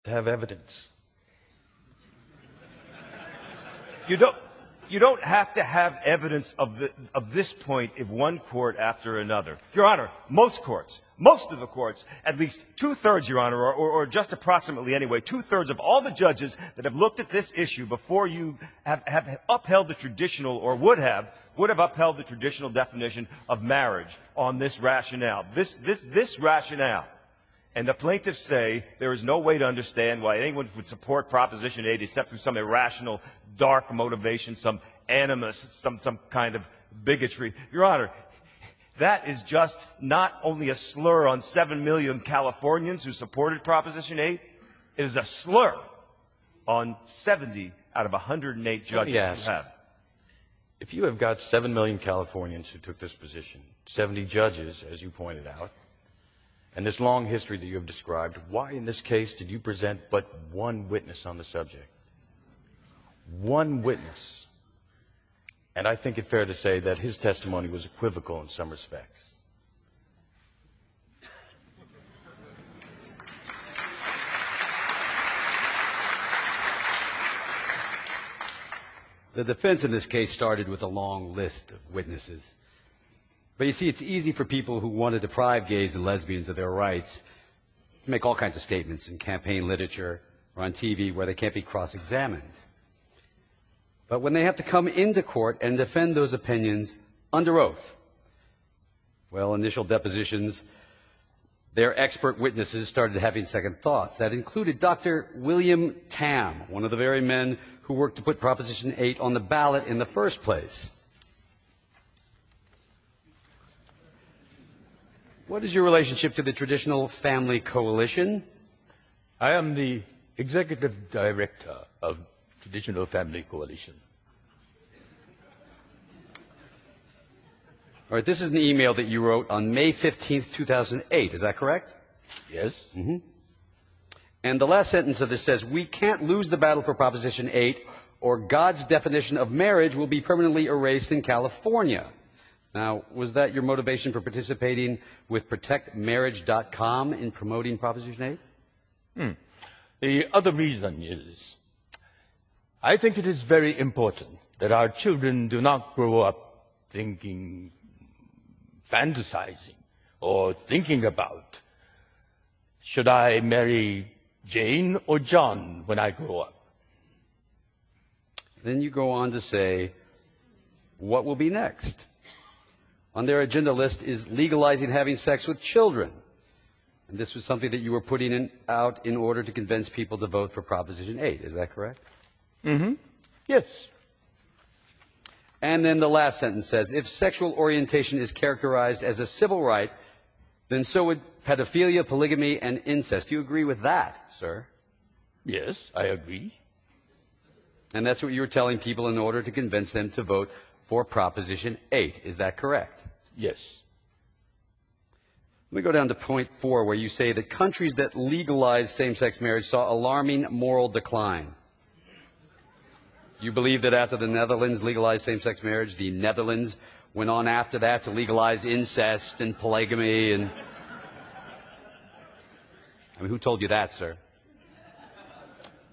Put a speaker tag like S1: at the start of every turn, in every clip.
S1: To have evidence.
S2: You don't have to have evidence of this point in one court after another. Your Honor, most of the courts, at least two-thirds, Your Honor, or just approximately anyway, two-thirds of all the judges that have looked at this issue before you have upheld the traditional, or would have upheld the traditional definition of marriage on this rationale. This rationale. And the plaintiffs say there is no way to understand why anyone would support Proposition 8 except through some irrational, dark motivation, some animus, some kind of bigotry. Your Honor, that is just not only a slur on 7 million Californians who supported Proposition 8, it is a slur on 70 out of 108 judges who have.
S1: If you have got 7 million Californians who took this position, 70 judges, as you pointed out, and this long history that you have described, why in this case did you present but one witness on the subject? One witness. And I think it fair to say that his testimony was equivocal in some respects.
S3: The defense in this case started with a long list of witnesses. But you see, it's easy for people who want to deprive gays and lesbians of their rights to make all kinds of statements in campaign literature or on TV where they can't be cross-examined. But when they have to come into court and defend those opinions under oath, well, initial depositions, their expert witnesses started having second thoughts. That included Dr. William Tam, one of the very men who worked to put Proposition 8 on the ballot in the first place. What is your relationship to the Traditional Family Coalition?
S4: I am the executive director of Traditional Family Coalition.
S3: All right, this is an email that you wrote on May 15th, 2008. Is that correct?
S4: Yes.
S3: Mm-hmm. And the last sentence of this says, "We can't lose the battle for Proposition 8, or God's definition of marriage will be permanently erased in California." Now, was that your motivation for participating with ProtectMarriage.com in promoting Proposition 8?
S4: The other reason is, I think it is very important that our children do not grow up thinking, fantasizing, or thinking about, should I marry Jane or John when I grow up?
S3: Then you go on to say, what will be next? On their agenda list is legalizing having sex with children. And this was something that you were putting out in order to convince people to vote for Proposition 8. Is that correct?
S4: Mm-hmm. Yes.
S3: And then the last sentence says, if sexual orientation is characterized as a civil right, then so would pedophilia, polygamy, and incest. Do you agree with that, sir?
S4: Yes, I agree.
S3: And that's what you were telling people in order to convince them to vote for Proposition 8. Is that correct?
S4: Yes.
S3: Let me go down to point 4, where you say that countries that legalized same-sex marriage saw alarming moral decline. You believe that after the Netherlands legalized same-sex marriage, the Netherlands went on after that to legalize incest and polygamy and... I mean, who told you that, sir?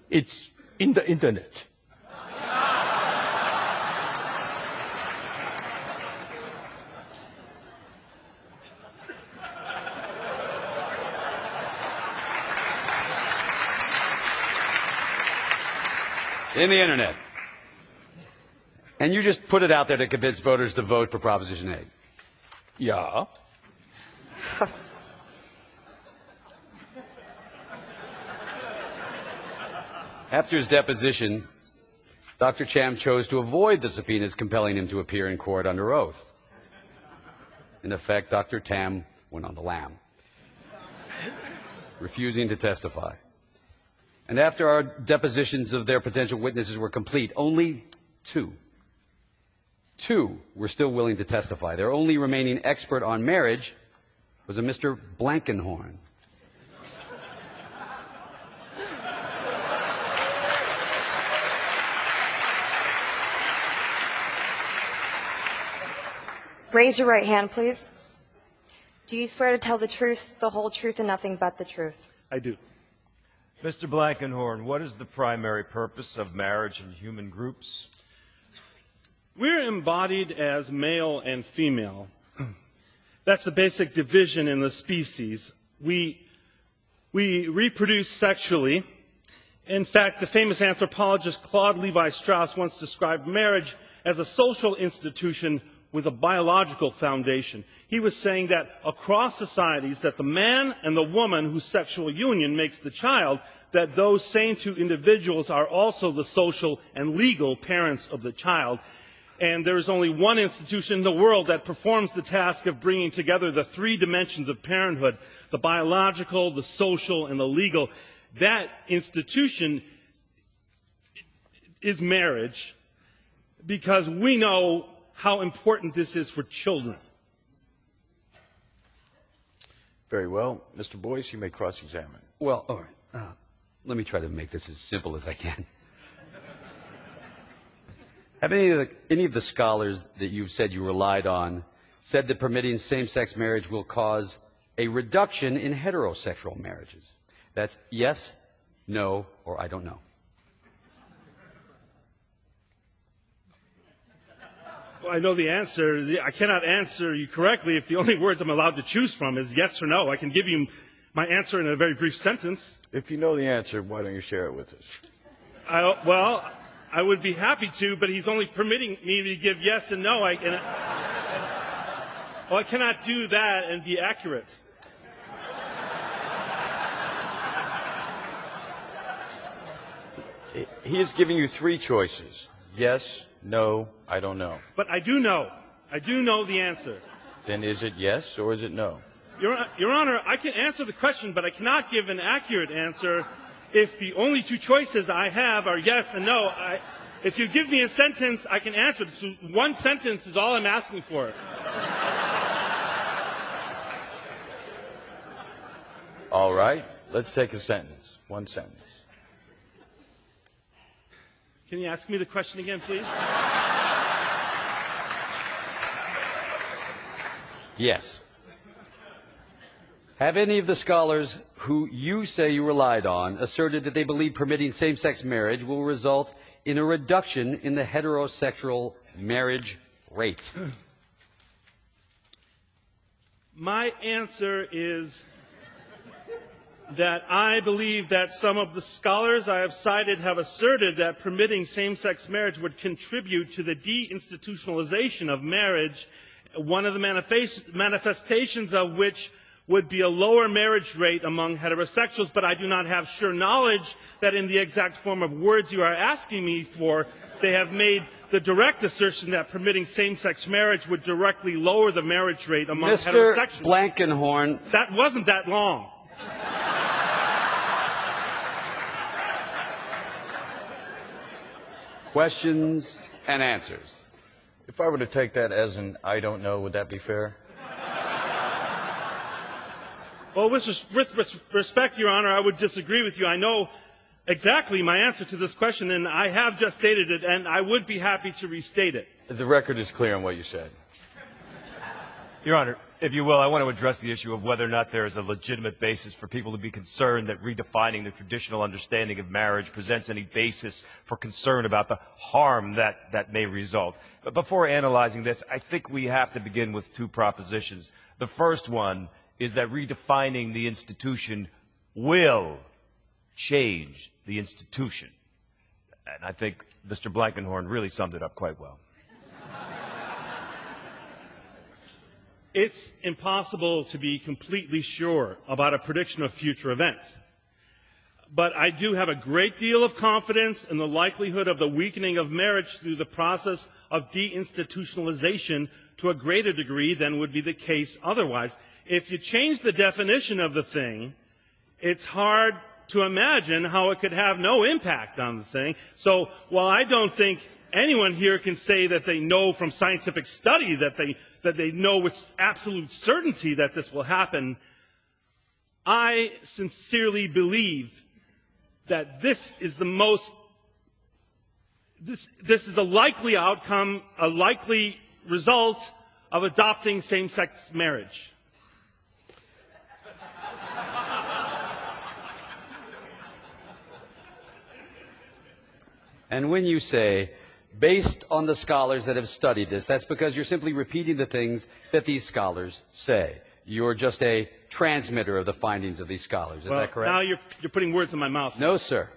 S4: It's in the Internet.
S3: In the Internet. And you just put it out there to convince voters to vote for Proposition 8.
S4: Yeah.
S3: After his deposition, Dr. Cham chose to avoid the subpoenas compelling him to appear in court under oath. In effect, Dr. Tam went on the lam, refusing to testify. And after our depositions of their potential witnesses were complete, only two were still willing to testify. Their only remaining expert on marriage was a Mr. Blankenhorn.
S5: Raise your right hand, please. Do you swear to tell the truth, the whole truth, and nothing but the truth?
S4: I do.
S2: Mr. Blankenhorn, what is the primary purpose of marriage in human groups?
S6: We're embodied as male and female. That's the basic division in the species. We reproduce sexually. In fact, the famous anthropologist Claude Levi-Strauss once described marriage as a social institution with a biological foundation. He was saying that across societies, that the man and the woman whose sexual union makes the child, that those same two individuals are also the social and legal parents of the child. And there is only one institution in the world that performs the task of bringing together the three dimensions of parenthood, the biological, the social, and the legal. That institution is marriage, because we know how important this is for children.
S1: Very well. Mr. Boyce, you may cross-examine.
S3: Well, all right. Let me try to make this as simple as I can. Have any of the scholars that you've said you relied on said that permitting same-sex marriage will cause a reduction in heterosexual marriages? That's yes, no, or I don't know.
S6: Well, I know the answer. I cannot answer you correctly if the only words I'm allowed to choose from is yes or no. I can give you my answer in a very brief sentence.
S1: If you know the answer, why don't you share it with us?
S6: Well, I would be happy to, but he's only permitting me to give yes and no. I cannot do that and be accurate.
S1: He is giving you three choices. Yes, no, I don't know.
S6: But I do know. I do know the answer.
S1: Then is it yes or is it no?
S6: Your Honor, I can answer the question, but I cannot give an accurate answer if the only two choices I have are yes and no. If you give me a sentence, I can answer it. So one sentence is all I'm asking for.
S1: All right, let's take a sentence. One sentence.
S6: Can you ask me the question again, please?
S3: Yes. Have any of the scholars who you say you relied on asserted that they believe permitting same-sex marriage will result in a reduction in the heterosexual marriage rate?
S6: My answer is that I believe that some of the scholars I have cited have asserted that permitting same-sex marriage would contribute to the deinstitutionalization of marriage, one of the manifestations of which would be a lower marriage rate among heterosexuals, but I do not have sure knowledge that in the exact form of words you are asking me for, they have made the direct assertion that permitting same-sex marriage would directly lower the marriage rate among heterosexuals.
S3: Mr. Blankenhorn.
S6: That wasn't that long.
S3: Questions and answers.
S1: If I were to take that as an I don't know, would that be fair?
S6: Well, with respect, Your Honor, I would disagree with you. I know exactly my answer to this question, and I have just stated it, and I would be happy to restate it.
S1: The record is clear on what you said.
S2: Your Honor, if you will, I want to address the issue of whether or not there is a legitimate basis for people to be concerned that redefining the traditional understanding of marriage presents any basis for concern about the harm that may result. But before analyzing this, I think we have to begin with two propositions. The first one is that redefining the institution will change the institution. And I think Mr. Blankenhorn really summed it up quite well.
S6: It's impossible to be completely sure about a prediction of future events. But I do have a great deal of confidence in the likelihood of the weakening of marriage through the process of deinstitutionalization to a greater degree than would be the case otherwise. If you change the definition of the thing, it's hard to imagine how it could have no impact on the thing. So while I don't think anyone here can say that they know from scientific study that they know with absolute certainty that this will happen, I sincerely believe that this is this is a likely outcome, a likely result of adopting same-sex marriage.
S3: And when you say, based on the scholars that have studied this, that's because you're simply repeating the things that these scholars say. You're just a transmitter of the findings of these scholars. Is that correct?
S6: Now you're putting words in my mouth.
S3: No, sir.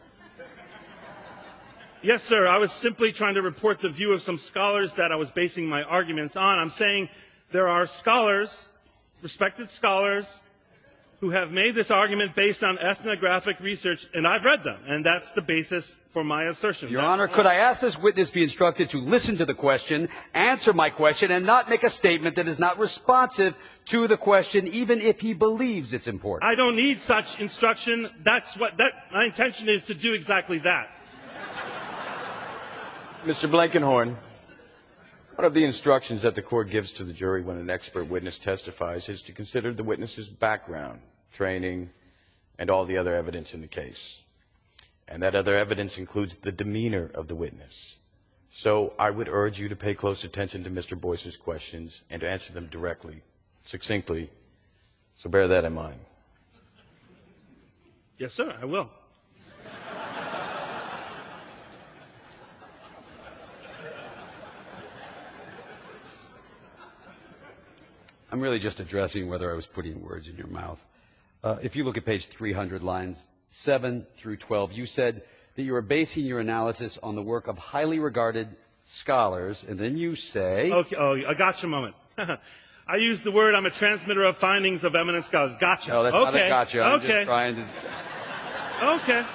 S6: Yes, sir. I was simply trying to report the view of some scholars that I was basing my arguments on. I'm saying there are scholars, respected scholars, who have made this argument based on ethnographic research, and I've read them, and that's the basis for my assertion.
S3: Your Honor, could I ask this witness be instructed to listen to the question, answer my question, and not make a statement that is not responsive to the question, even if he believes it's important?
S6: I don't need such instruction. My intention is to do exactly that.
S1: Mr. Blankenhorn, one of the instructions that the court gives to the jury when an expert witness testifies is to consider the witness's background, training, and all the other evidence in the case. And that other evidence includes the demeanor of the witness. So I would urge you to pay close attention to Mr. Boyce's questions and to answer them directly, succinctly. So bear that in mind.
S6: Yes, sir, I will.
S3: I'm really just addressing whether I was putting words in your mouth. If you look at page 300, lines 7 through 12, you said that you were basing your analysis on the work of highly regarded scholars, and then you say...
S6: Okay, I got you a moment. I used the word, I'm a transmitter of findings of eminent scholars. Gotcha.
S3: No, that's not a gotcha. I'm just trying to...
S6: Okay.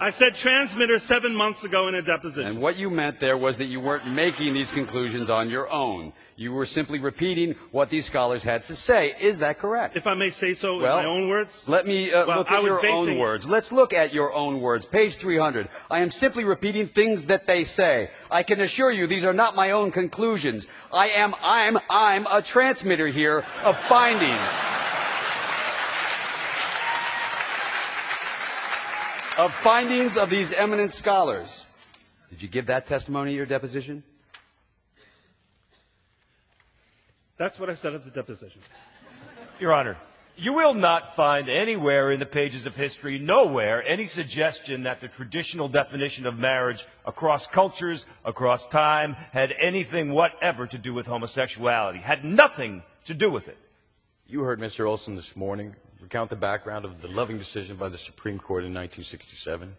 S6: I said transmitter 7 months ago in a deposition.
S3: And what you meant there was that you weren't making these conclusions on your own. You were simply repeating what these scholars had to say. Is that correct?
S6: If I may say so in my own words?
S3: Let me look at your own words. Let's look at your own words. Page 300. I am simply repeating things that they say. I can assure you these are not my own conclusions. I'm a transmitter here of findings. Of findings of these eminent scholars. Did you give that testimony at your deposition?
S6: That's what I said at the deposition.
S2: Your Honor, you will not find anywhere in the pages of history, nowhere, any suggestion that the traditional definition of marriage across cultures, across time, had anything whatever to do with homosexuality. Had nothing to do with it.
S1: You heard Mr. Olson this morning recount the background of the Loving decision by the Supreme Court in 1967.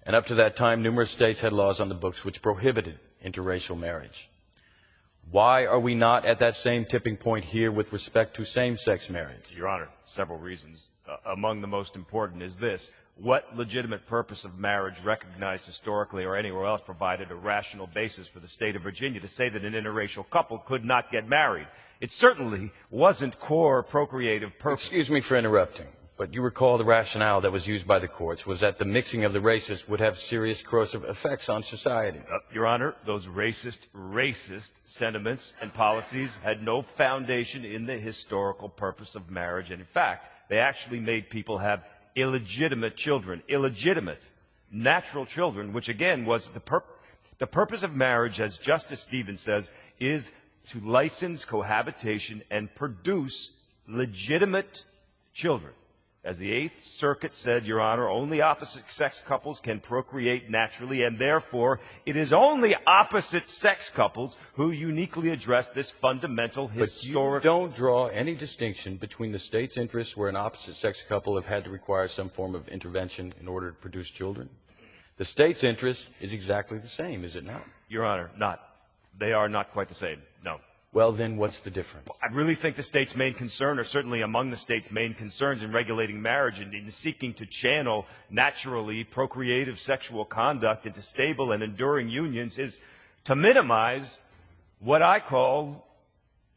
S1: And up to that time, numerous states had laws on the books which prohibited interracial marriage. Why are we not at that same tipping point here with respect to same-sex marriage?
S2: Your Honor, several reasons. Among the most important is this. What legitimate purpose of marriage recognized historically or anywhere else provided a rational basis for the state of Virginia to say that an interracial couple could not get married? It certainly wasn't core procreative purpose.
S1: Excuse me for interrupting, but you recall the rationale that was used by the courts was that the mixing of the races would have serious corrosive effects on society.
S2: Your Honor, those racist sentiments and policies had no foundation in the historical purpose of marriage. And in fact, they actually made people have illegitimate children, illegitimate, natural children, which again was the purpose of marriage, as Justice Stevens says, is to license cohabitation and produce legitimate children. As the Eighth Circuit said, Your Honor, only opposite-sex couples can procreate naturally, and therefore it is only opposite-sex couples who uniquely address this fundamental historic...
S1: But you don't draw any distinction between the state's interests where an opposite-sex couple have had to require some form of intervention in order to produce children. The state's interest is exactly the same, is it not?
S2: Your Honor, not. They are not quite the same, no.
S1: Well, then what's the difference?
S2: I really think the state's main concern, or certainly among the state's main concerns in regulating marriage and in seeking to channel naturally procreative sexual conduct into stable and enduring unions, is to minimize what I call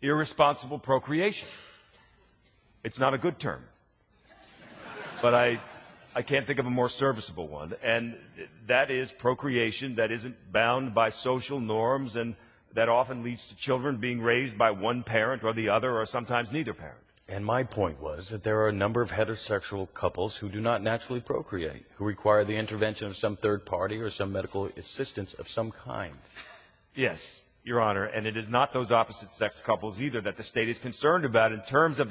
S2: irresponsible procreation. It's not a good term, but I can't think of a more serviceable one, and that is procreation that isn't bound by social norms and that often leads to children being raised by one parent or the other, or sometimes neither parent.
S1: And my point was that there are a number of heterosexual couples who do not naturally procreate, who require the intervention of some third party or some medical assistance of some kind.
S2: Yes, Your Honor, and it is not those opposite-sex couples either that the state is concerned about in terms of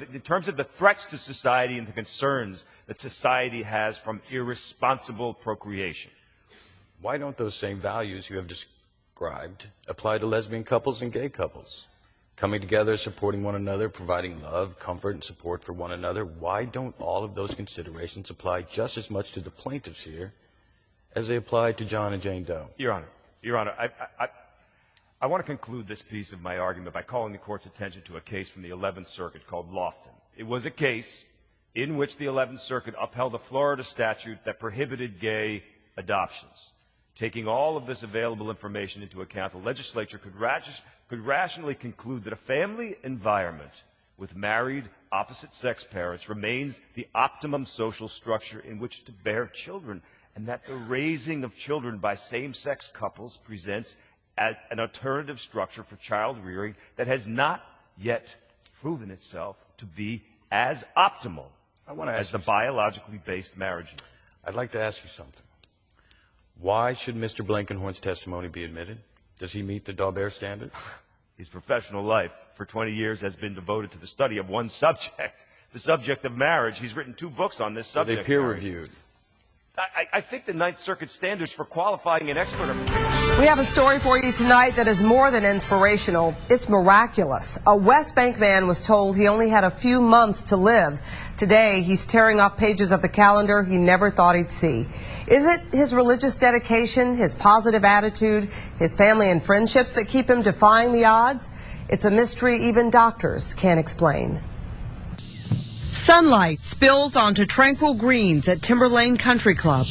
S2: the threats to society and the concerns that society has from irresponsible procreation.
S1: Why don't those same values you have described apply to lesbian couples and gay couples? Coming together, supporting one another, providing love, comfort, and support for one another. Why don't all of those considerations apply just as much to the plaintiffs here as they apply to John and Jane Doe?
S2: Your Honor, I want to conclude this piece of my argument by calling the Court's attention to a case from the 11th Circuit called Lofton. It was a case in which the 11th Circuit upheld a Florida statute that prohibited gay adoptions. Taking all of this available information into account, the legislature could rationally conclude that a family environment with married opposite-sex parents remains the optimum social structure in which to bear children, and that the raising of children by same-sex couples presents an alternative structure for child rearing that has not yet proven itself to be as optimal as the biologically based marriage.
S1: I'd like to ask you something. Why should Mr. Blankenhorn's testimony be admitted? Does he meet the Daubert standard?
S2: His professional life for 20 years has been devoted to the study of one subject, the subject of marriage. He's written 2 books on this subject.
S1: Are they peer-reviewed?
S2: I think the 9th Circuit standards for qualifying an expert are...
S7: We have a story for you tonight that is more than inspirational. It's miraculous. A West Bank man was told he only had a few months to live. Today, he's tearing off pages of the calendar he never thought he'd see. Is it his religious dedication, his positive attitude, his family and friendships that keep him defying the odds? It's a mystery even doctors can't explain. Sunlight spills onto tranquil greens at Timberlane Country Club.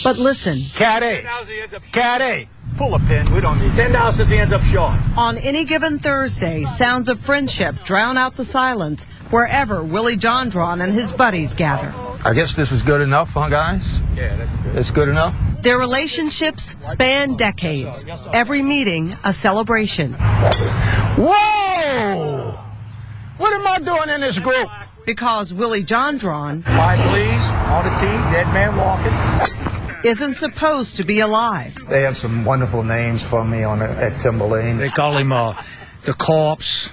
S7: But listen.
S8: Caddy, pull a pin. We don't need $10 because he ends up short.
S7: On any given Thursday, sounds of friendship drown out the silence wherever Willie Jondron and his buddies gather.
S8: I guess this is good enough, huh, guys? Yeah, that's good. It's good enough?
S7: Their relationships span decades. Every meeting, a celebration.
S8: Whoa! What am I doing in this group?
S7: Because Willie Jondron...
S8: Quiet, please. On the tee, dead man walking.
S7: ...isn't supposed to be alive.
S9: They have some wonderful names for me at Timberlane.
S10: They call him the corpse,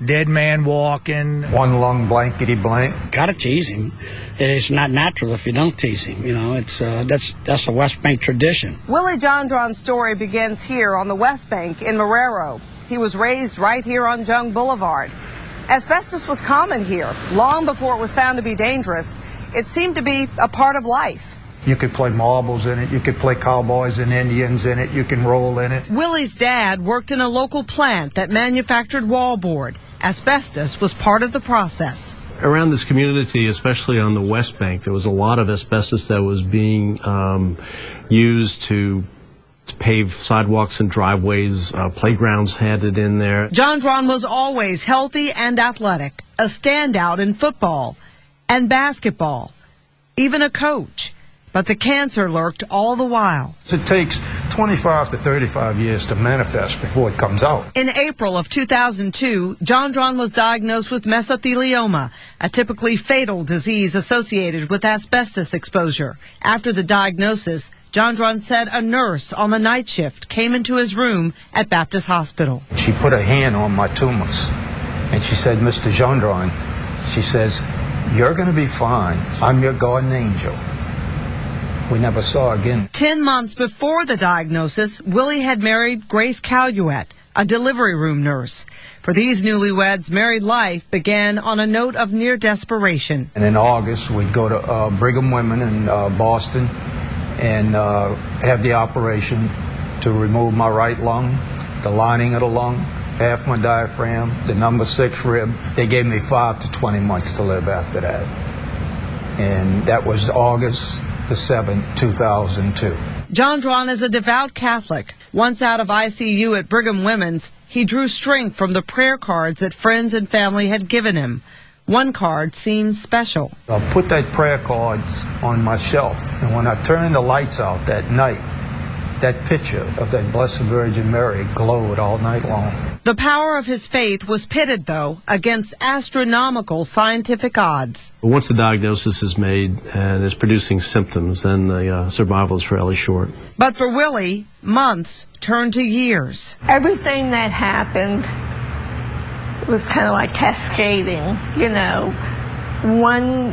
S10: dead man walking.
S9: One lung blankety blank.
S11: Gotta tease him. It's not natural if you don't tease him. You know, it's that's a West Bank tradition.
S7: Willie Jondron's story begins here on the West Bank in Marrero. He was raised right here on Jung Boulevard. Asbestos was common here, long before it was found to be dangerous. It seemed to be a part of life.
S9: You could play marbles in it. You could play cowboys and Indians in it. You can roll in it.
S7: Willie's dad worked in a local plant that manufactured wallboard. Asbestos was part of the process.
S12: Around this community, especially on the West Bank, there was a lot of asbestos that was being used to pave sidewalks and driveways. Playgrounds had it in there.
S7: Jondron was always healthy and athletic, a standout in football and basketball, even a coach. But the cancer lurked all the while.
S9: It takes 25 to 35 years to manifest before it comes out.
S7: In April of 2002, Jondron was diagnosed with mesothelioma, a typically fatal disease associated with asbestos exposure. After the diagnosis, Jondron said a nurse on the night shift came into his room at Baptist Hospital.
S9: She put a hand on my tumors, and she said, Mr. Jondron, she says, you're going to be fine. I'm your guardian angel. We never saw again.
S7: 10 months before the diagnosis, Willie had married Grace Caluet, a delivery room nurse. For these newlyweds, married life began on a note of near desperation.
S9: And in August, we'd go to Brigham Women in Boston and have the operation to remove my right lung, the lining of the lung, half my diaphragm, the number 6 rib. They gave me 5 to 20 months to live after that. And that was August the 7th, 2002.
S7: Jondron is a devout Catholic. Once out of ICU at Brigham Women's, he drew strength from the prayer cards that friends and family had given him. One card seems special.
S9: I put that prayer cards on my shelf, and when I turned the lights out that night, that picture of that Blessed Virgin Mary glowed all night long.
S7: The power of his faith was pitted, though, against astronomical scientific odds.
S12: Once the diagnosis is made and is producing symptoms, then the survival is fairly short.
S7: But for Willie, months turned to years.
S13: Everything that happened was kind of like cascading, you know. One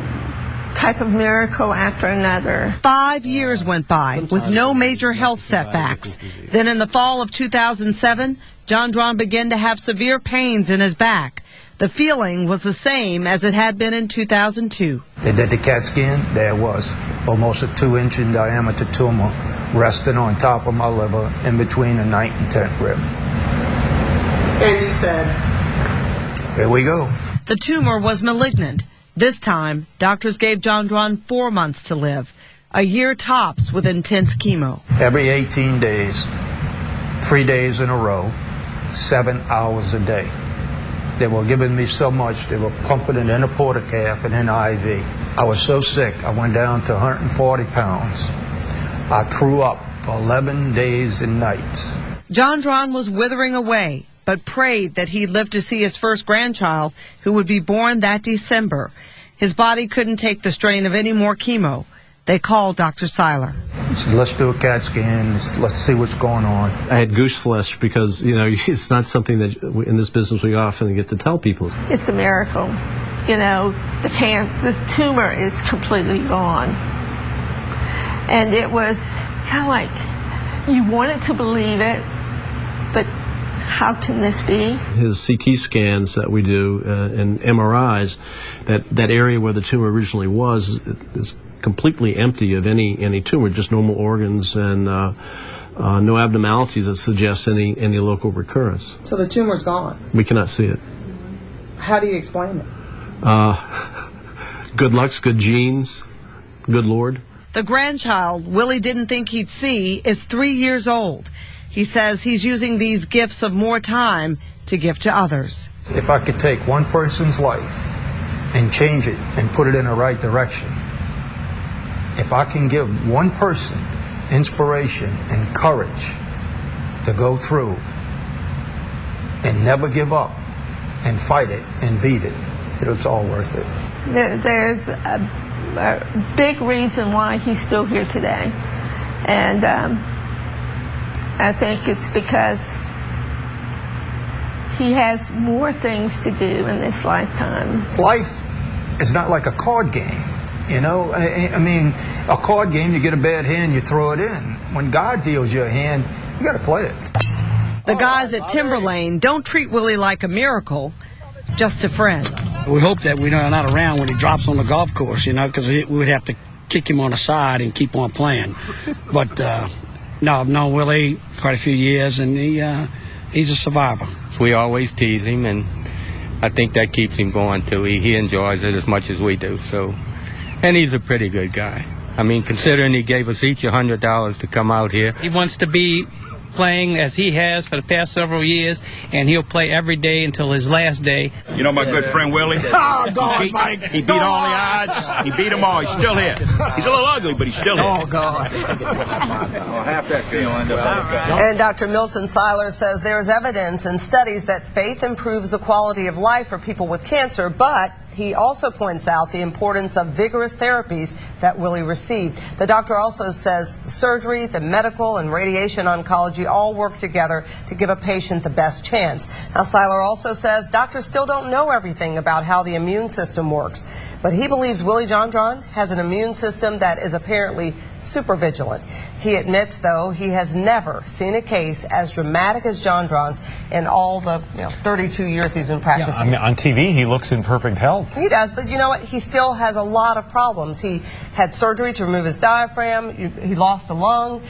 S13: type of miracle after another.
S7: 5 years went by with no major health setbacks. Then in the fall of 2007, John Dron began to have severe pains in his back. The feeling was the same as it had been in 2002.
S9: They did the CAT scan. There was almost a 2-inch in diameter tumor resting on top of my liver in between the 9th and 10th rib.
S7: And you said,
S9: here we go.
S7: The tumor was malignant. This time, doctors gave John Dron 4 months to live, a year tops with intense chemo.
S9: Every 18 days, 3 days in a row, 7 hours a day. They were giving me so much, they were pumping it in a portacath and in an IV. I was so sick, I went down to 140 pounds. I threw up for 11 days and nights.
S7: John Dron was withering away, but prayed that he'd live to see his first grandchild, who would be born that December. His body couldn't take the strain of any more chemo. They called Dr. Seiler.
S9: So let's do a CAT scan. Let's see what's going on.
S12: I had goose flesh because, you know, it's not something that in this business we often get to tell people.
S13: It's a miracle. You know, the tumor is completely gone. And it was kind of like you wanted to believe it, but how can this be?
S12: His CT scans that we do and MRIs, that area where the tumor originally was is completely empty of any tumor, just normal organs and no abnormalities that suggest any local recurrence.
S7: So the tumor's gone.
S12: We cannot see it.
S7: How do you explain it?
S12: Good looks, good genes, good Lord.
S7: The grandchild Willie didn't think he'd see is 3 years old. He says he's using these gifts of more time to give to others.
S9: If I could take one person's life and change it and put it in the right direction, if I can give one person inspiration and courage to go through and never give up and fight it and beat it, it's all worth it.
S13: There's a big reason why he's still here today. And I think it's because he has more things to do in this lifetime.
S9: Life is not like a card game. You know, I mean, a card game, you get a bad hand, you throw it in. When God deals you a hand, you got to play it.
S7: The guys at Timberlane don't treat Willie like a miracle, just a friend.
S11: We hope that we're not around when he drops on the golf course, you know, because we would have to kick him on the side and keep on playing. But, no, I've known Willie quite a few years, and he's a survivor.
S14: We always tease him, and I think that keeps him going, too. He enjoys it as much as we do, so... And he's a pretty good guy. I mean, considering he gave us each $100 to come out here.
S15: He wants to be playing as he has for the past several years, and he'll play every day until his last day.
S16: You know my good friend Willie?
S8: Oh, God, Mike.
S16: He beat all the odds. He beat them all. He's still here. He's a little ugly, but he's still here.
S8: Oh, God.
S16: Half that feel end up.
S7: And Dr. Milton Seiler says there is evidence and studies that faith improves the quality of life for people with cancer, but he also points out the importance of vigorous therapies that Willie received. The doctor also says surgery, the medical and radiation oncology all work together to give a patient the best chance. Now, Seiler also says doctors still don't know everything about how the immune system works, but he believes Willie John Dron has an immune system that is apparently super vigilant. He admits, though, he has never seen a case as dramatic as John Dron's in all the 32 years he's been practicing.
S17: Yeah, I mean, on TV, he looks in perfect health.
S7: He does, but you know what? He still has a lot of problems. He had surgery to remove his diaphragm. He lost a lung.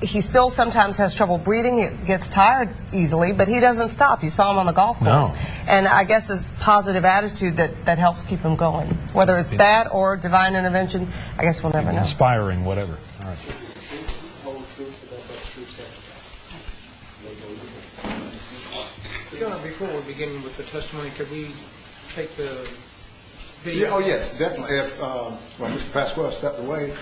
S7: He still sometimes has trouble breathing. He gets tired easily, but he doesn't stop. You saw him on the golf course.
S17: No.
S7: And I guess his positive attitude that helps keep him going. Whether it's that or divine intervention, I guess we'll never know.
S17: Inspiring, whatever. All right.
S18: Before we begin with the testimony, could we take the video?
S19: Yeah, oh, yes, definitely. If, well, Mr. Pasquale stepped away.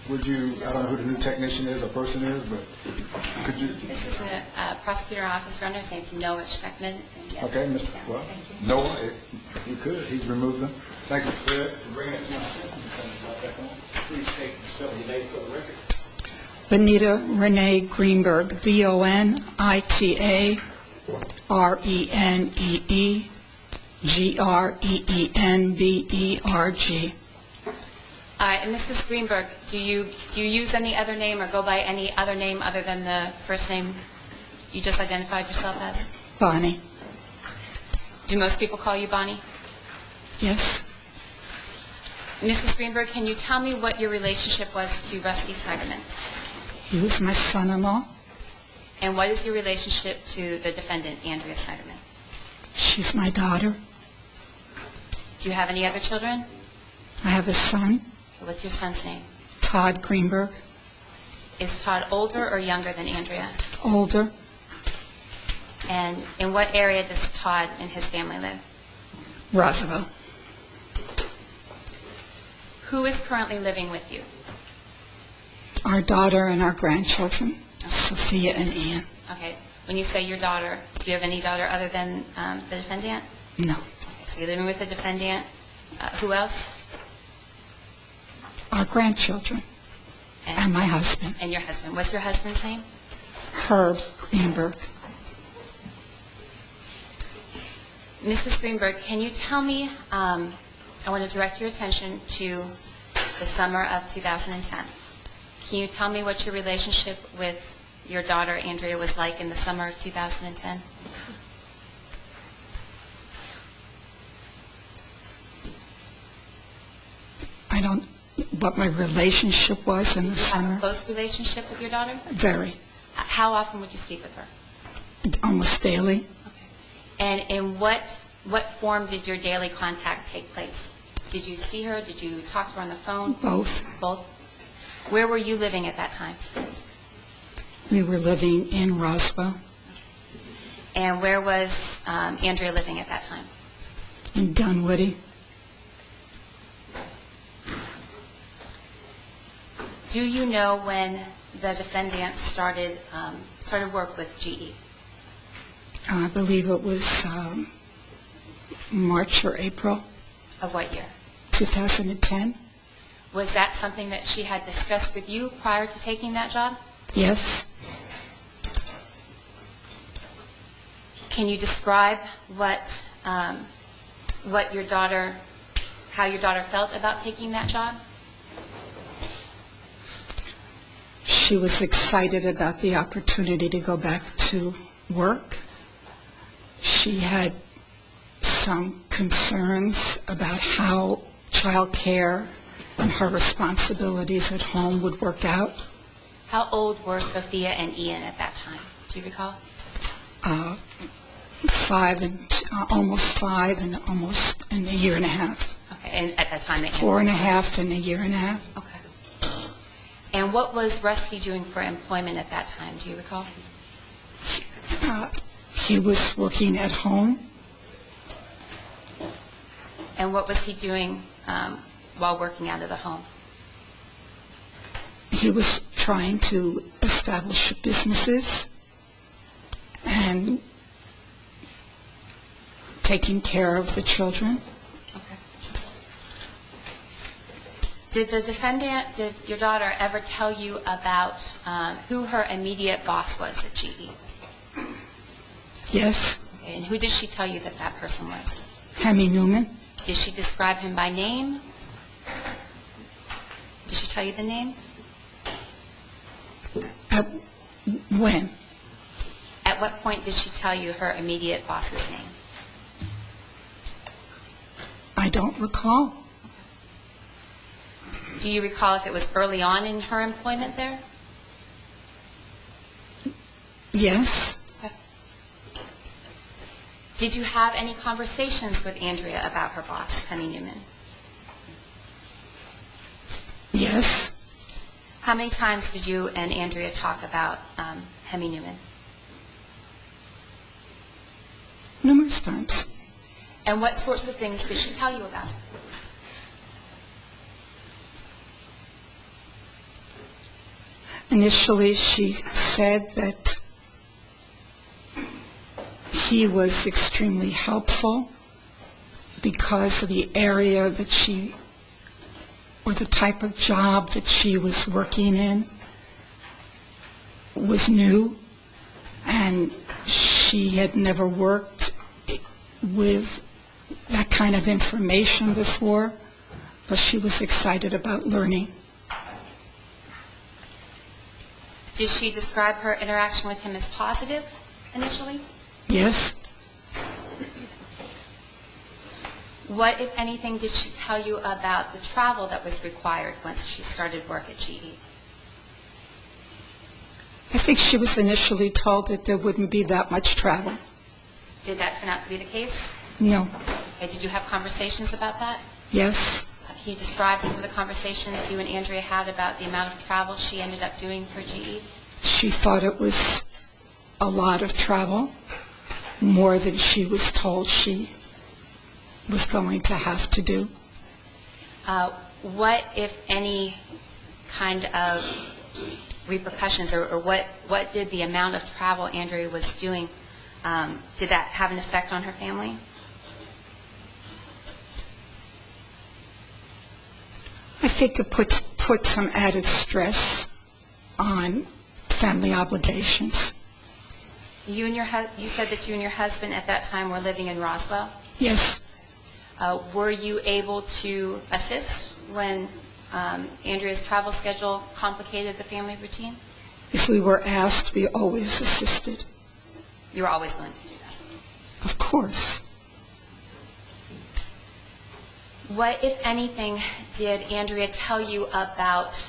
S19: Would you, I don't know who the new technician is or person is, but could you?
S20: This is a prosecutor office runner, his name's Noah Schneckman. Yes.
S19: Okay, Mr. Well, Noah, if you could, he's removed them. Thank you for bringing it to my attention. Please take the spelling your name for the record.
S21: Bonita Renee Greenberg, Vonita Renee, Greenberg.
S20: And Mrs. Greenberg, do you use any other name or go by any other name other than the first name you just identified yourself as?
S21: Bonnie.
S20: Do most people call you Bonnie?
S21: Yes.
S20: Mrs. Greenberg, can you tell me what your relationship was to Rusty Siderman?
S21: He was my son-in-law.
S20: And what is your relationship to the defendant, Andrea Siderman?
S21: She's my daughter.
S20: Do you have any other children?
S21: I have a son,
S20: What's your son's name?
S21: Todd Greenberg.
S20: Is Todd older or younger than Andrea?
S21: Older.
S20: And in what area does Todd and his family live?
S21: Roosevelt.
S20: Who is currently living with you?
S21: Our daughter and our grandchildren, Sophia and Ian.
S20: Okay. When you say your daughter, do you have any daughter other than the defendant?
S21: No.
S20: Okay, so you're living with the defendant. Who else?
S21: Our grandchildren and my husband.
S20: And your husband. What's your husband's name?
S21: Herb Greenberg.
S20: Mrs. Greenberg, can you tell me, I want to direct your attention to the summer of 2010. Can you tell me what your relationship with your daughter, Andrea, was like in the summer of 2010?
S21: I don't, what my relationship was in the summer.
S20: You have a close relationship with your daughter?
S21: Very.
S20: How often would you speak with her?
S21: Almost daily.
S20: And in what form did your daily contact take place? Did you see her? Did you talk to her on the phone?
S21: Both.
S20: Both? Where were you living at that time?
S21: We were living in Roswell.
S20: And where was Andrea living at that time?
S21: In Dunwoody.
S20: Do you know when the defendant started work with GE?
S21: I believe it was March or April.
S20: Of what year?
S21: 2010.
S20: Was that something that she had discussed with you prior to taking that job?
S21: Yes.
S20: Can you describe what your daughter, how your daughter felt about taking that job?
S21: She was excited about the opportunity to go back to work. She had some concerns about how child care and her responsibilities at home would work out.
S20: How old were Sophia and Ian at that time? Do you recall?
S21: 5 and almost 5 and almost in a year and a half.
S20: Okay, and at that time they
S21: 4.5 and a year and a half.
S20: Okay. And what was Rusty doing for employment at that time? Do you recall?
S21: He was working at home.
S20: And what was he doing while working out of the home?
S21: He was trying to establish businesses and taking care of the children.
S20: Okay. Did your daughter ever tell you about who her immediate boss was at GE?
S21: Yes.
S20: Okay. And who did she tell you that that person was?
S21: Hemi Newman.
S20: Did she describe him by name? Did she tell you the name?
S21: When?
S20: At what point did she tell you her immediate boss's name?
S21: I don't recall.
S20: Do you recall if it was early on in her employment there?
S21: Yes.
S20: Okay. Did you have any conversations with Andrea about her boss, Hemi Newman?
S21: Yes.
S20: How many times did you and Andrea talk about Hemi Newman?
S21: Numerous times.
S20: And what sorts of things did she tell you about?
S21: Initially, she said that he was extremely helpful because of the area that she, or the type of job that she was working in was new, and she had never worked with kind of information before, but she was excited about learning.
S20: Did she describe her interaction with him as positive initially?
S21: Yes.
S20: What, if anything, did she tell you about the travel that was required once she started work at GE?
S21: I think she was initially told that there wouldn't be that much travel.
S20: Did that turn out to be the case?
S21: No.
S20: Okay, did you have conversations about that?
S21: Yes.
S20: Can you describe some of the conversations you and Andrea had about the amount of travel she ended up doing for GE?
S21: She thought it was a lot of travel, more than she was told she was going to have to do.
S20: What, if any, kind of repercussions, or what did the amount of travel Andrea was doing, did that have an effect on her family?
S21: I think it put some added stress on family obligations.
S20: You said that you and your husband at that time were living in Roswell?
S21: Yes.
S20: Were you able to assist when Andrea's travel schedule complicated the family routine?
S21: If we were asked, we always assisted.
S20: You were always willing to do that?
S21: Of course.
S20: What, if anything, did Andrea tell you about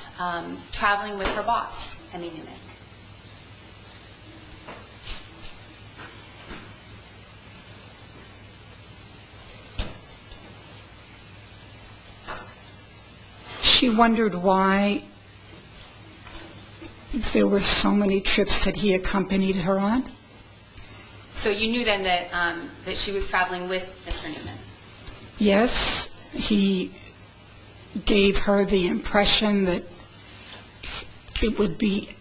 S20: traveling with her boss, Emmy Newman?
S21: She wondered why there were so many trips that he accompanied her on.
S20: So you knew then that she was traveling with Mr. Newman?
S21: Yes, he gave her the impression that it would be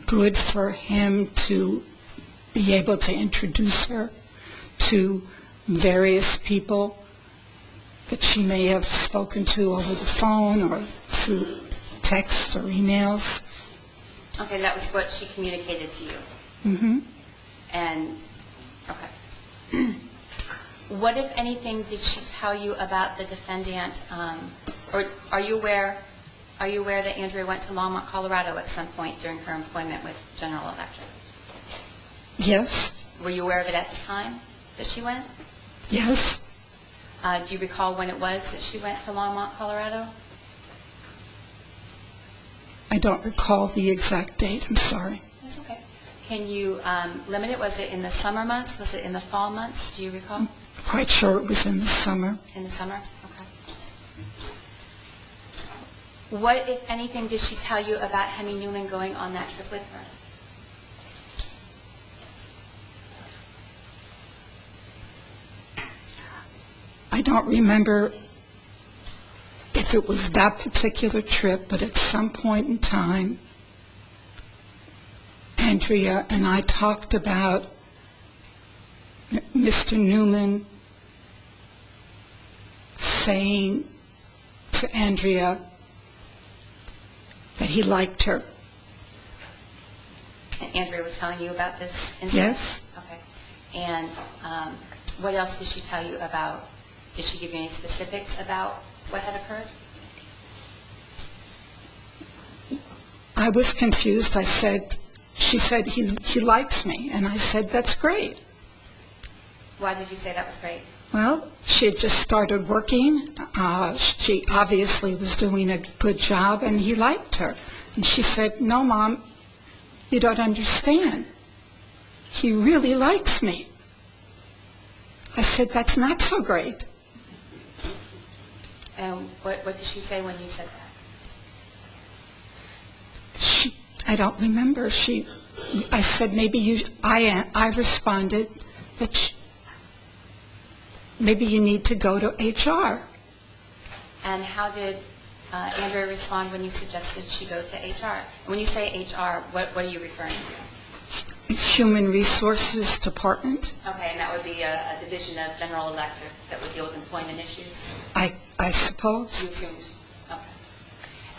S21: good for him to be able to introduce her to various people that she may have spoken to over the phone or through text or emails.
S20: Okay, that was what she communicated to you?
S21: Mm-hmm.
S20: And, okay. What, if anything, did she tell you about the defendant, or are you aware that Andrea went to Longmont, Colorado at some point during her employment with General Electric?
S21: Yes.
S20: Were you aware of it at the time that she went?
S21: Yes.
S20: Do you recall when it was that she went to Longmont, Colorado?
S21: I don't recall the exact date. I'm sorry.
S20: That's okay. Can you limit it? Was it in the summer months? Was it in the fall months? Do you recall?
S21: I'm quite sure it was in the summer.
S20: In the summer? Okay. What, if anything, did she tell you about Hemi Newman going on that trip with her?
S21: I don't remember if it was that particular trip, but at some point in time, Andrea and I talked about Mr. Newman saying to Andrea that he liked her.
S20: And Andrea was telling you about this incident?
S21: Yes.
S20: Okay. And what else did she tell you about? Did she give you any specifics about what had occurred?
S21: I was confused. She said, he likes me. And I said, that's great.
S20: Why did you say that was great?
S21: Well, she had just started working. She obviously was doing a good job, and he liked her. And she said, no, Mom, you don't understand. He really likes me. I said, that's not so great.
S20: And what did she say when you said that?
S21: I don't remember. I said, maybe you, I responded that maybe you need to go to HR.
S20: And how did Andrea respond when you suggested she go to HR? When you say HR, what are you referring to?
S21: Human Resources Department.
S20: Okay, and that would be a division of General Electric that would deal with employment issues?
S21: I suppose.
S20: You assumed. Okay.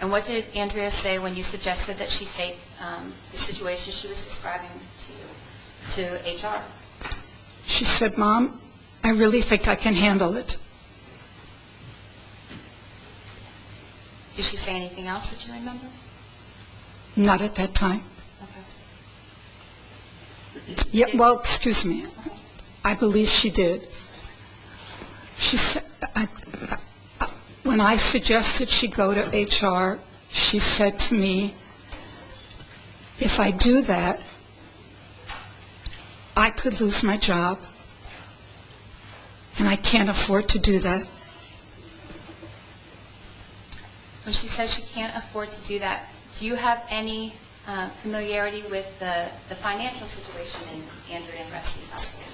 S20: And what did Andrea say when you suggested that she take the situation she was describing to you, to HR?
S21: She said, Mom, I really think I can handle it.
S20: Did she say anything else that you remember?
S21: Not at that time.
S20: Okay.
S21: Yeah, well, excuse me. I believe she did. She said, when I suggested she go to HR, she said to me, if I do that, I could lose my job, and I can't afford to do that.
S20: When she says she can't afford to do that, do you have any familiarity with the financial situation in Andrea and Rusty's household?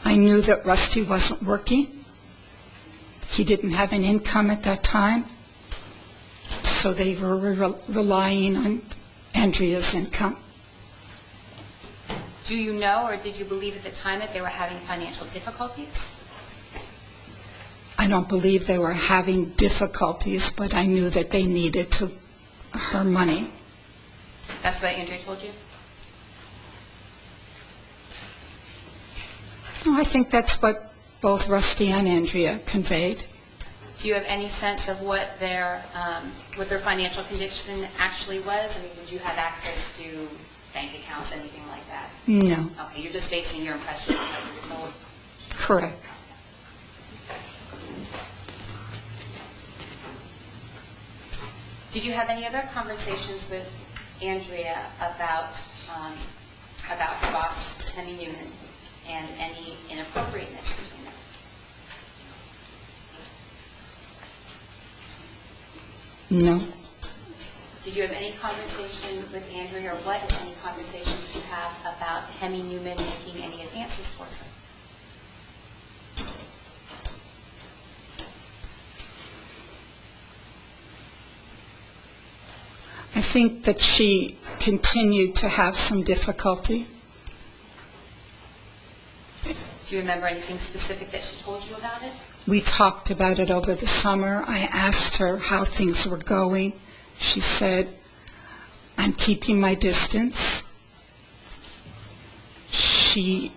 S21: I knew that Rusty wasn't working. He didn't have an income at that time, so they were relying on Andrea's income.
S20: Do you know, or did you believe at the time that they were having financial difficulties?
S21: I don't believe they were having difficulties, but I knew that they needed her money.
S20: That's what Andrea told you?
S21: No, I think that's what both Rusty and Andrea conveyed.
S20: Do you have any sense of what their financial condition actually was? I mean, would you have access to bank accounts, anything like that?
S21: No.
S20: Okay, you're just basing your impression on what you were told?
S21: Correct.
S20: Did you have any other conversations with Andrea about her boss, Henry Newman, and any inappropriateness between them?
S21: No.
S20: Did you have any conversation with Andrea, or what, if any, conversation did you have about Hemi Newman making any advances towards her?
S21: I think that she continued to have some difficulty.
S20: Do you remember anything specific that she told you about it?
S21: We talked about it over the summer. I asked her how things were going. She said, I'm keeping my distance. She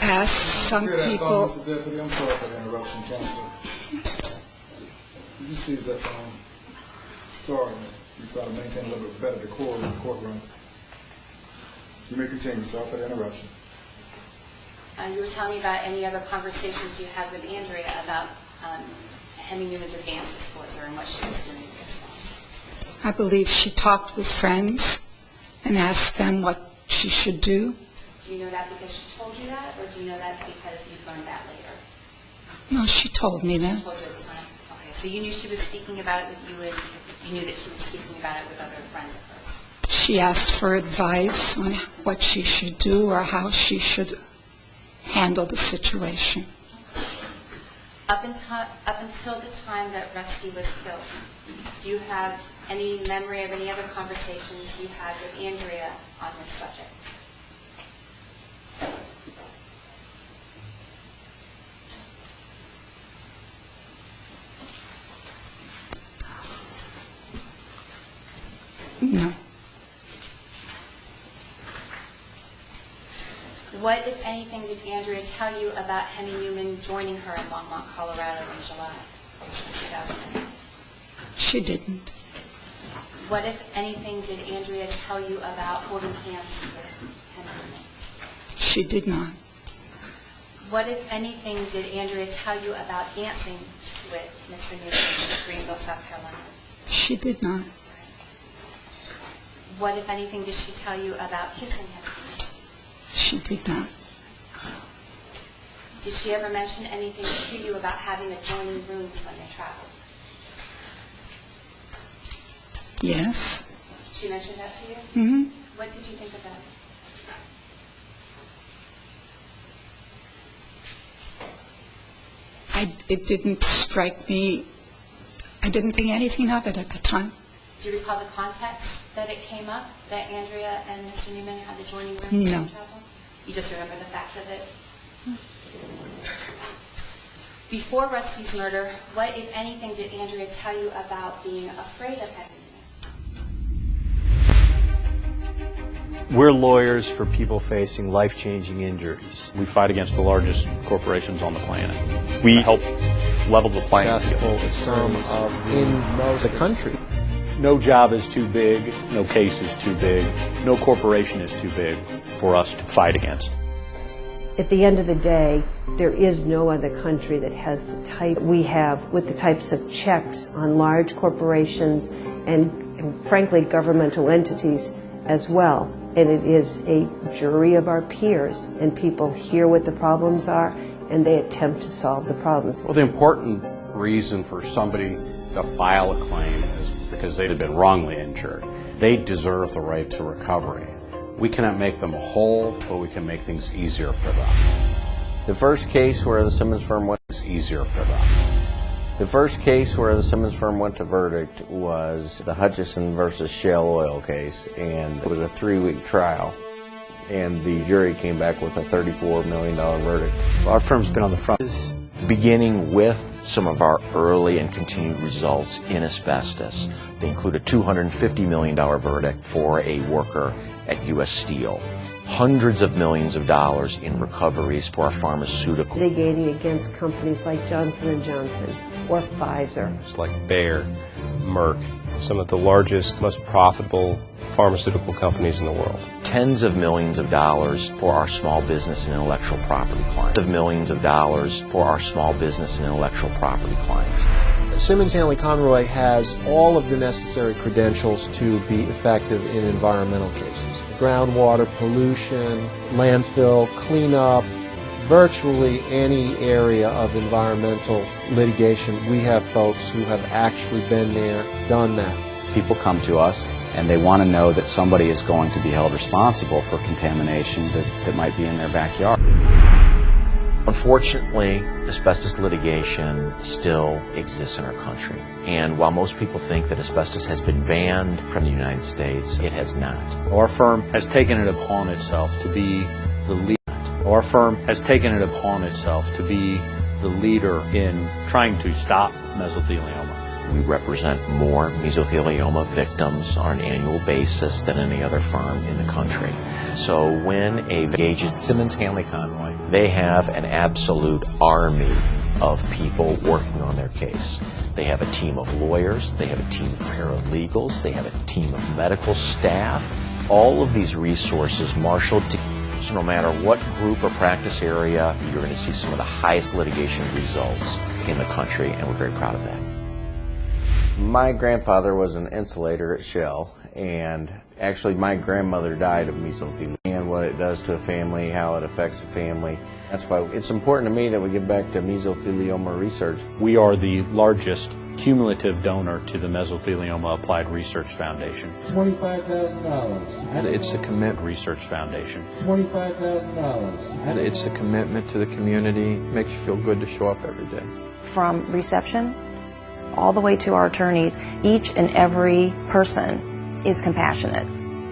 S21: asked some people...
S19: Mr. Deputy, I'm sorry for the interruption, Counselor. Could you seize that phone? Sorry, we try to maintain a little bit better decorum in the courtroom. You may continue. Sorry for the interruption.
S20: You were telling me about any other conversations you had with Andrea about Hemi Newman's advances towards her and what she was doing in response.
S21: I believe she talked with friends and asked them what she should do.
S20: Do you know that because she told you that, or do you know that because you learned that later?
S21: No, she told me that.
S20: She told you at the time? Okay, so you knew she was speaking about it with you, and you knew that she was speaking about it with other friends of hers?
S21: She asked for advice on what she should do or how she should handle the situation.
S20: Up until the time that Rusty was killed, do you have any memory of any other conversations you had with Andrea on this subject?
S21: No.
S20: What, if anything, did Andrea tell you about Hemi Newman joining her in Longmont, Colorado in July 2010?
S21: She didn't.
S20: What, if anything, did Andrea tell you about holding hands with Hemi Newman?
S21: She did not.
S20: What, if anything, did Andrea tell you about dancing with Mr. Newman in Greenville, South Carolina?
S21: She did not.
S20: What, if anything, did she tell you about kissing him?
S21: She did not.
S20: Did she ever mention anything to you about having adjoining rooms when they traveled?
S21: Yes.
S20: She mentioned that to you?
S21: Mm-hmm.
S20: What did you think of that?
S21: It didn't strike me. I didn't think anything of it at the time.
S20: Do you recall the context that it came up, that Andrea and Mr. Newman had adjoining rooms
S21: No.
S20: when they traveled? You just remember the fact of it? Before Rusty's murder, what, if anything, did Andrea tell you about being afraid of Hemi Newman?
S5: We're lawyers for people facing life-changing injuries.
S22: We fight against the largest corporations on the planet. We help level the playing field.
S23: Some in the country.
S22: No job is too big, no case is too big, no corporation is too big for us to fight against.
S24: At the end of the day, there is no other country that has the type we have with the types of checks on large corporations and frankly, governmental entities as well. And it is a jury of our peers, and people hear what the problems are, and they attempt to solve the problems.
S25: Well, the important reason for somebody to file a claim is because they've been wrongly injured. They deserve the right to recovery. We cannot make them whole, but we can make things easier for them.
S26: The first case where the Simmons firm went
S25: It's easier for them.
S26: The first case where the Simmons firm went to verdict was the Hutchison versus Shell Oil case, and it was a 3-week trial, and the jury came back with a $34 million verdict.
S25: Our firm's been on the front.
S27: Beginning with some of our early and continued results in asbestos. They include a $250 million verdict for a worker at U.S. Steel. Hundreds of millions of dollars in recoveries for our pharmaceutical.
S24: Litigating against companies like Johnson & Johnson or Pfizer.
S28: It's like Bayer, Merck, some of the largest, most profitable pharmaceutical companies in the world.
S27: Tens of millions of dollars for our small business and intellectual property clients. Of millions of dollars for our small business and intellectual property clients.
S23: Simmons Hanley Conroy has all of the necessary credentials to be effective in environmental cases. Groundwater pollution, landfill cleanup, virtually any area of environmental litigation, we have folks who have actually been there, done that.
S29: People come to us and they want to know that somebody is going to be held responsible for contamination that might be in their backyard.
S27: Unfortunately, asbestos litigation still exists in our country. And while most people think that asbestos has been banned from the United States, it has not.
S22: Our firm has taken it upon itself to be the lead. Our firm has taken it upon itself to be the leader in trying to stop mesothelioma.
S27: We represent more mesothelioma victims on an annual basis than any other firm in the country. So when a engages Simmons Hanley Conroy, they have an absolute army of people working on their case. They have a team of lawyers, they have a team of paralegals, they have a team of medical staff. All of these resources marshaled together. So no matter what group or practice area, you're going to see some of the highest litigation results in the country, and we're very proud of that.
S26: My grandfather was an insulator at Shell, and actually my grandmother died of mesothelioma, and what it does to a family, how it affects a family. That's why it's important to me that we get back to mesothelioma research.
S22: We are the largest cumulative donor to the Mesothelioma Applied Research Foundation.
S23: $25,000.
S22: It's the Commit Research Foundation.
S23: $25,000.
S30: It's the commitment to the community. Makes you feel good to show up every day.
S31: From reception all the way to our attorneys, each and every person is compassionate.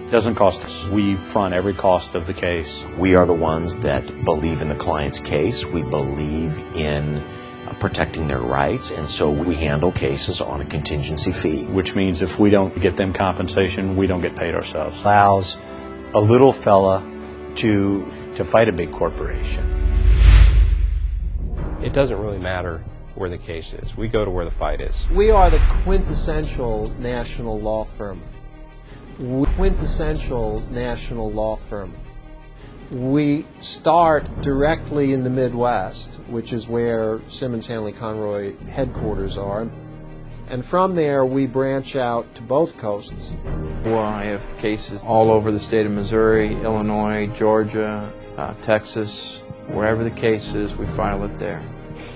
S22: It doesn't cost us. We front every cost of the case.
S27: We are the ones that believe in the client's case. We believe in protecting their rights, and so we handle cases on a contingency fee.
S22: Which means if we don't get them compensation, we don't get paid ourselves.
S5: Allows a little fella to fight a big corporation.
S28: It doesn't really matter where the case is. We go to where the fight is.
S23: We are the quintessential national law firm. Quintessential national law firm. We start directly in the Midwest, which is where Simmons Hanley Conroy headquarters are. And from there, we branch out to both coasts.
S30: Well, I have cases all over the state of Missouri, Illinois, Georgia, Texas. Wherever the case is, we file it there.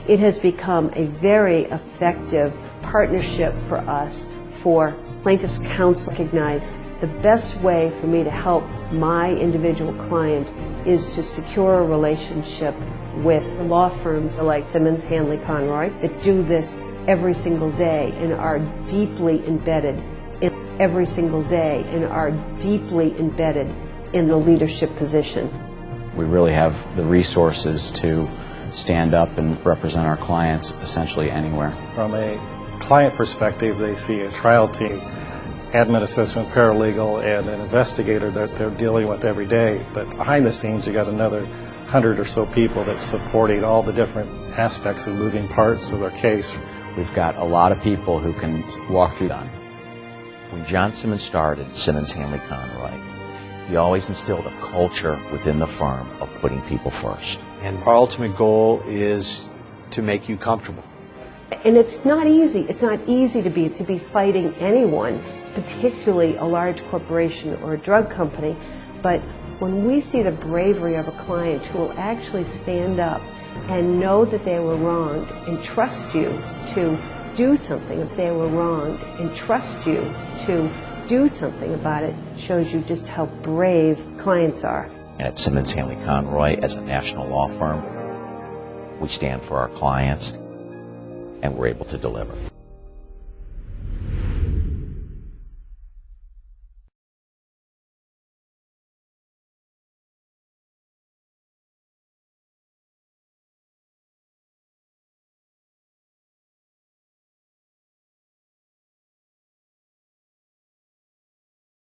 S24: It has become a very effective partnership for us for plaintiffs' counsel. Recognize the best way for me to help my individual client is to secure a relationship with law firms like Simmons Hanley Conroy that do this every single day and are deeply embedded in the leadership position.
S29: We really have the resources to stand up and represent our clients essentially anywhere.
S5: From a client perspective, they see a trial team
S1: admin assistant, paralegal, and an investigator that they're dealing with every day. But behind the scenes, you got another 100 or so people that's supporting all the different aspects and moving parts of their case.
S29: We've got a lot of people who can walk through that.
S27: When John Simmons started Simmons Hanley Conroy, he always instilled a culture within the firm of putting people first.
S5: And our ultimate goal is to make you comfortable.
S24: And it's not easy. It's not easy to be fighting anyone, particularly a large corporation or a drug company. But when we see the bravery of a client who will actually stand up and know that they were wronged and trust you to do something if they were wronged and trust you to do something about it, shows you just how brave clients are.
S27: And at Simmons Hanley Conroy, as a national law firm, we stand for our clients and we're able to deliver.